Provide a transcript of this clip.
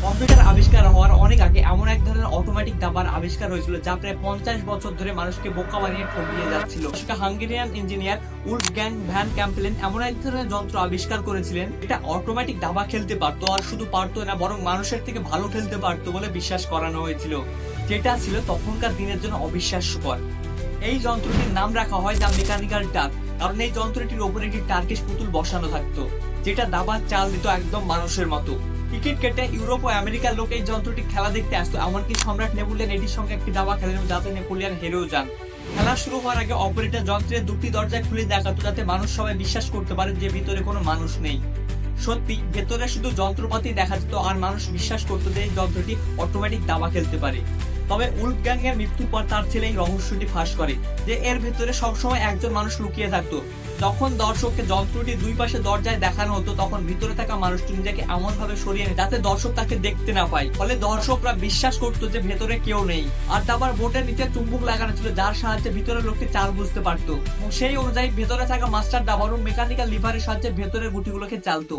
Computer আবিষ্কার হওয়ার অনেক আগে এমন এক ধরনের অটোমেটিক দাবার আবিষ্কার হয়েছিল যা প্রায় 50 বছর ধরে মানুষকে বোকা বানিয়ে ঠকিয়ে যাচ্ছিল। হাঙ্গেরিয়ান ইঞ্জিনিয়ার উলফগ্যাং ভ্যান ক্যাম্পেলেন এমন এক ধরনের যন্ত্র আবিষ্কার করেছিলেন এটা অটোমেটিক দাবা খেলতে পারতো, আর শুধু পারতো না বরং মানুষের থেকে ভালো খেলতে পারতো বলে বিশ্বাস করানো হয়েছিল, যেটা ছিল তখনকার দিনের জন্য অবিশ্বাস্যকর। এই যন্ত্রটির নাম রাখা হয় দ্য মেকানিক্যাল টার্ক, কারণ এই যন্ত্রটির উপরে একটি টার্কিশ পুতুল বসানো থাকতো যেটা দাবার চাল দিত একদম মানুষের মতো। টিকিট কেটে ইউরোপ ও আমেরিকার লোক এই যন্ত্রটি খেলা দেখতে আসতো, এমনকি সম্রাট নেপোলিয়ন এটির সঙ্গে একটি দাবা খেলেন যাতে নেপোলিয়ন হেরেও যান। খেলা শুরু হওয়ার আগে অপারেটর যন্ত্রের দুটি দরজা খুলে দেখাতো যাতে মানুষ সবাই বিশ্বাস করতে পারে যে ভিতরে কোনো মানুষ নেই। সত্যি ভেতরে শুধু যন্ত্রপাতি দেখা যেত আর মানুষ বিশ্বাস করতো যে এই যন্ত্রটি অটোমেটিক দাবা খেলতে পারে। তবে উলফগ্যাং এর মৃত্যুর পর তার ছেলে এই রহস্যটি ফাঁস করে যে এর ভেতরে সবসময় একজন মানুষ লুকিয়ে থাকতো। যখন দর্শককে যন্ত্রটি দুই পাশে দরজায় দেখানো হতো তখন ভিতরে থাকা মানুষটি নিজেকে এমন ভাবে সরিয়ে নেয় যাতে দর্শক তাকে দেখতে না পায়, ফলে দর্শকরা বিশ্বাস করতো যে ভেতরে কেউ নেই। আর তারপর বোর্ডের নিচে চুম্বক লাগানো ছিল যার সাহায্যে ভিতরের লোকটি চাল বুঝতে পারতো, এবং সেই অনুযায়ী ভেতরে থাকা মাস্টার দাবারু মেকানিক্যাল লিভারের সাহায্যে ভেতরের গুটিগুলোকে চালতো।